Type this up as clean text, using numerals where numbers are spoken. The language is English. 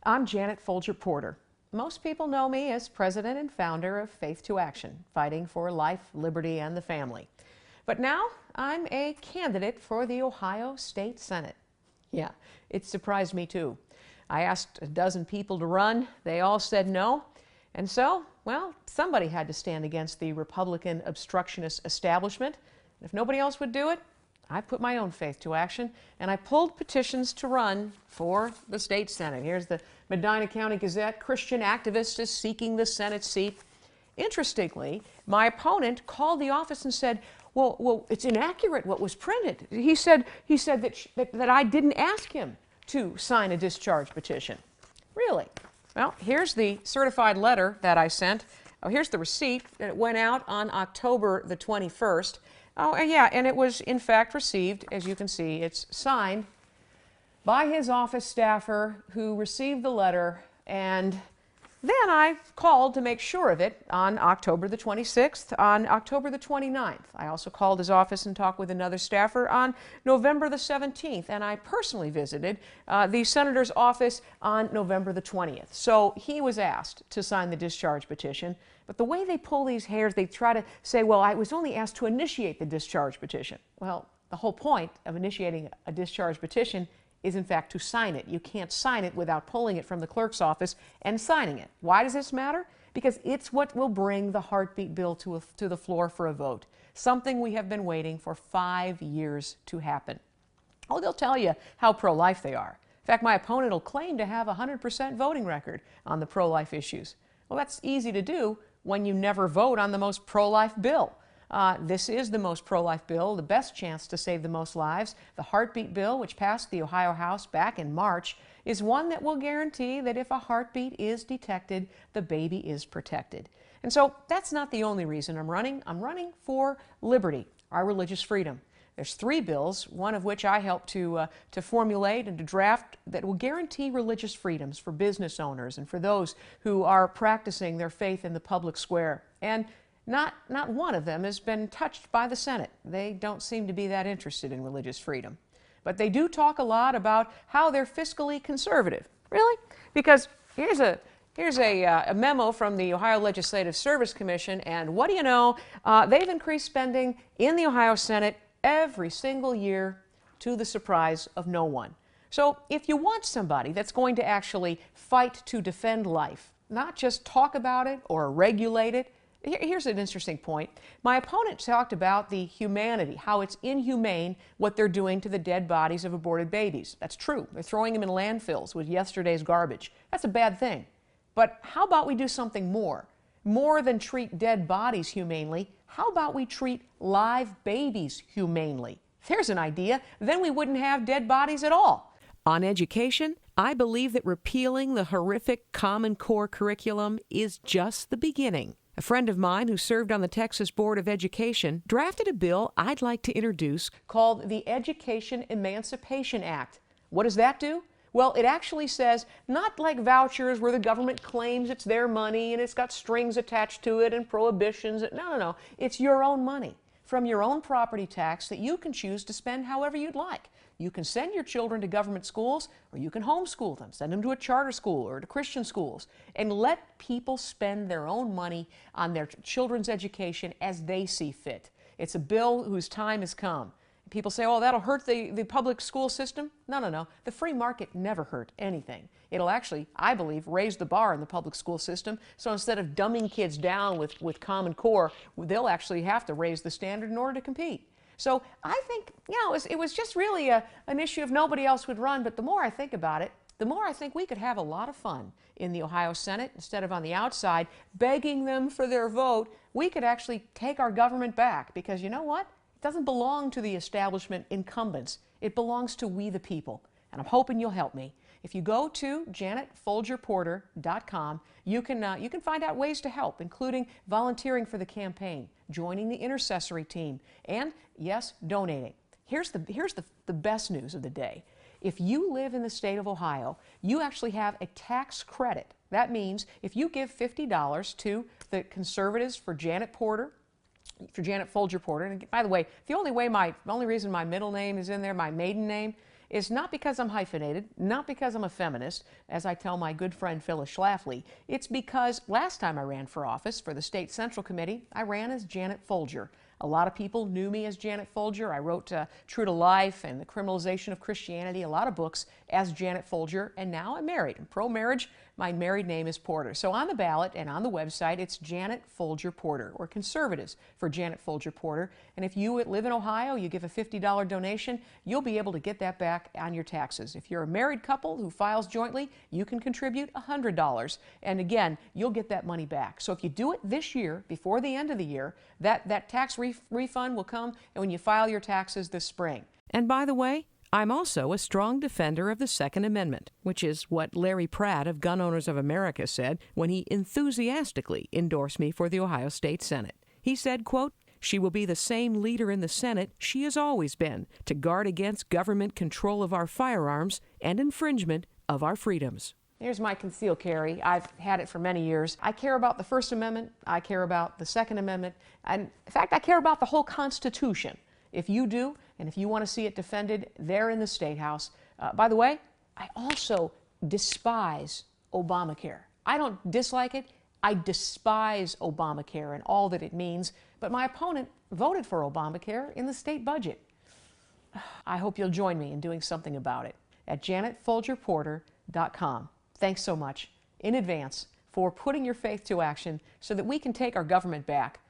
I'm Janet Folger Porter. Most people know me as president and founder of Faith to Action, fighting for life, liberty, and the family. But now I'm a candidate for the Ohio State Senate. Yeah, it surprised me too. I asked a dozen people to run. They all said no. And so, well, somebody had to stand against the Republican obstructionist establishment. And if nobody else would do it, I put my own faith to action, and I pulled petitions to run for the state Senate. Here's the Medina County Gazette. Christian activist is seeking the Senate seat. Interestingly, my opponent called the office and said, well, it's inaccurate what was printed. He said that I didn't ask him to sign a discharge petition. Really? Well, here's the certified letter that I sent. Oh, here's the receipt. It went out on October the 21st. Oh, yeah, and it was, in fact, received, as you can see. It's signed by his office staffer who received the letter, and then I called to make sure of it on October the 26th, on October the 29th. I also called his office and talked with another staffer on November the 17th, and I personally visited the senator's office on November the 20th. So he was asked to sign the discharge petition, but the way they pull these hairs, they try to say, well, I was only asked to initiate the discharge petition. Well, the whole point of initiating a discharge petition is in fact to sign it. You can't sign it without pulling it from the clerk's office and signing it. Why does this matter? Because it's what will bring the heartbeat bill to the floor for a vote, something we have been waiting for 5 years to happen. Oh, they'll tell you how pro-life they are. In fact, my opponent will claim to have a 100% voting record on the pro-life issues. Well, that's easy to do when you never vote on the most pro-life bill. This is the most pro-life bill, the best chance to save the most lives. The heartbeat bill, which passed the Ohio House back in March, is one that will guarantee that if a heartbeat is detected, the baby is protected. And so that's not the only reason I'm running. I'm running for liberty, our religious freedom. There's 3 bills, one of which I helped to formulate and to draft, that will guarantee religious freedoms for business owners and for those who are practicing their faith in the public square. And not one of them has been touched by the Senate. They don't seem to be that interested in religious freedom. But they do talk a lot about how they're fiscally conservative. Really? Because here's a memo from the Ohio Legislative Service Commission, and what do you know? They've increased spending in the Ohio Senate every single year to the surprise of no one. So if you want somebody that's going to actually fight to defend life, not just talk about it or regulate it, here's an interesting point. My opponent talked about the humanity, how it's inhumane what they're doing to the dead bodies of aborted babies. That's true. They're throwing them in landfills with yesterday's garbage. That's a bad thing. But how about we do something more? More than treat dead bodies humanely, how about we treat live babies humanely? There's an idea. Then we wouldn't have dead bodies at all. On education, I believe that repealing the horrific Common Core curriculum is just the beginning. A friend of mine who served on the Texas Board of Education drafted a bill I'd like to introduce called the Education Emancipation Act. What does that do? Well, it actually says, not like vouchers where the government claims it's their money and it's got strings attached to it and prohibitions. No. It's your own money from your own property tax that you can choose to spend however you'd like. You can send your children to government schools, or you can homeschool them, send them to a charter school or to Christian schools, and let people spend their own money on their children's education as they see fit. It's a bill whose time has come. People say, oh, that'll hurt the public school system. No. The free market never hurt anything. It'll actually, I believe, raise the bar in the public school system. So instead of dumbing kids down with Common Core, they'll actually have to raise the standard in order to compete. So I think, it was just really an issue if nobody else would run. But the more I think about it, the more I think we could have a lot of fun in the Ohio Senate. Instead of on the outside begging them for their vote, we could actually take our government back. Because you know what? It doesn't belong to the establishment incumbents. It belongs to we the people. And I'm hoping you'll help me. If you go to janetfolgerporter.com, you can find out ways to help, including volunteering for the campaign, joining the intercessory team, and yes, donating. Here's the best news of the day. If you live in the state of Ohio, you actually have a tax credit. That means if you give $50 to the Conservatives for Janet Folger Porter, and by the way, the only reason my middle name is in there, my maiden name, is not because I'm hyphenated, not because I'm a feminist, as I tell my good friend Phyllis Schlafly. It's because last time I ran for office for the State Central Committee, I ran as Janet Folger. A lot of people knew me as Janet Folger. I wrote True to Life and The Criminalization of Christianity, a lot of books as Janet Folger, and now I'm married. I'm pro-marriage. My married name is Porter. So on the ballot and on the website, it's Janet Folger Porter, or Conservatives for Janet Folger Porter. And if you live in Ohio, you give a $50 donation, you'll be able to get that back on your taxes. If you're a married couple who files jointly, you can contribute $100. And again, you'll get that money back. So if you do it this year, before the end of the year, that tax refund will come and when you file your taxes this spring. And by the way, I'm also a strong defender of the Second Amendment, which is what Larry Pratt of Gun Owners of America said when he enthusiastically endorsed me for the Ohio State Senate. He said, quote, "She will be the same leader in the Senate she has always been to guard against government control of our firearms and infringement of our freedoms." Here's my concealed carry. I've had it for many years. I care about the First Amendment. I care about the Second Amendment. And in fact, I care about the whole Constitution. If you do, and if you want to see it defended there in the State House. By the way, I also despise Obamacare. I don't dislike it. I despise Obamacare and all that it means. But my opponent voted for Obamacare in the state budget. I hope you'll join me in doing something about it at janetfolgerporter.com. Thanks so much in advance for putting your faith to action so that we can take our government back